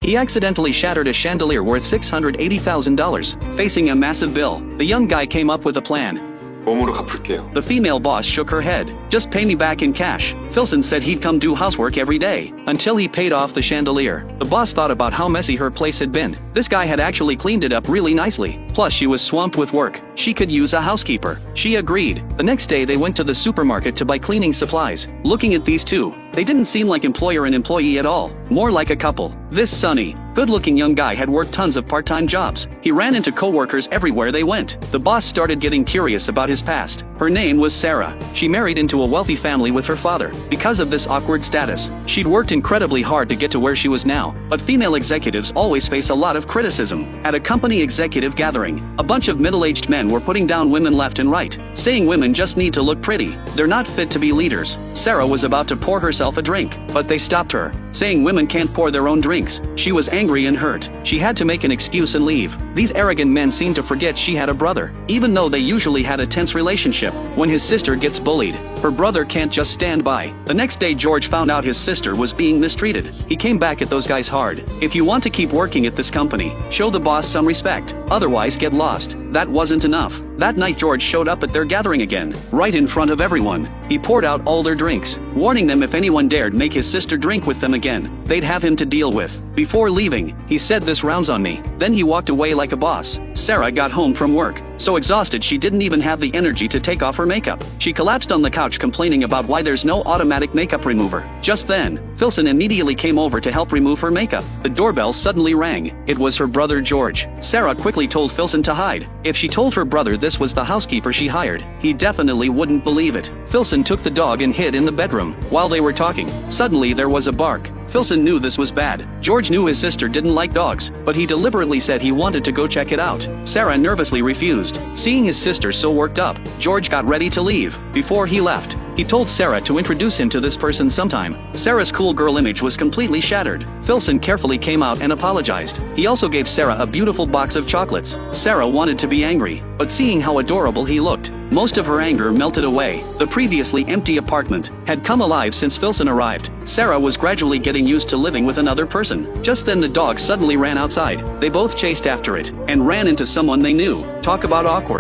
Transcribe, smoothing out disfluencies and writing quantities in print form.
He accidentally shattered a chandelier worth $680,000, facing a massive bill. The young guy came up with a plan. 몸으로 갚을게요. The female boss shook her head. Just pay me back in cash. Philson said he'd come do housework every day, until he paid off the chandelier. The boss thought about how messy her place had been. This guy had actually cleaned it up really nicely. Plus she was swamped with work. She could use a housekeeper. She agreed. The next day they went to the supermarket to buy cleaning supplies. Looking at these two, they didn't seem like employer and employee at all. More like a couple. This sunny, good-looking young guy had worked tons of part-time jobs. He ran into co-workers everywhere they went. The boss started getting curious about his past. Her name was Sara. She married into a wealthy family with her father. Because of this awkward status, she'd worked incredibly hard to get to where she was now. But female executives always face a lot of criticism. At a company executive gathering, a bunch of middle-aged men were putting down women left and right, saying women just need to look pretty. They're not fit to be leaders. Sara was about to pour herself a drink, but they stopped her, saying women can't pour their own drinks. She was angry and hurt. She had to make an excuse and leave. These arrogant men seemed to forget she had a brother, even though they usually had a tense relationship. When his sister gets bullied, her brother can't just stand by. The next day George found out his sister was being mistreated. He came back at those guys hard. If you want to keep working at this company, show the boss some respect. Otherwise get lost. That wasn't enough. That night George showed up at their gathering again, right in front of everyone. He poured out all their drinks, warning them if anyone dared make his sister drink with them again, they'd have him to deal with. Before leaving, he said, "This rounds on me." Then he walked away like a boss. Sara got home from work, so exhausted she didn't even have the energy to take off her makeup. She collapsed on the couch complaining about why there's no automatic makeup remover. Just then, Philson immediately came over to help remove her makeup. The doorbell suddenly rang. It was her brother George. Sara quickly told Philson to hide. If she told her brother this was the housekeeper she hired, he definitely wouldn't believe it. Philson took the dog and hid in the bedroom. While they were talking, suddenly there was a bark. Philson knew this was bad. George knew his sister didn't like dogs, but he deliberately said he wanted to go check it out. Sara nervously refused. Seeing his sister so worked up, George got ready to leave. Before he left, he told Sara to introduce him to this person sometime. Sara's cool girl image was completely shattered. Philson carefully came out and apologized. He also gave Sara a beautiful box of chocolates. Sara wanted to be angry, but seeing how adorable he looked, most of her anger melted away. The previously empty apartment had come alive since Philson arrived. Sara was gradually getting used to living with another person. Just then the dog suddenly ran outside. They both chased after it, and ran into someone they knew. Talk about awkward.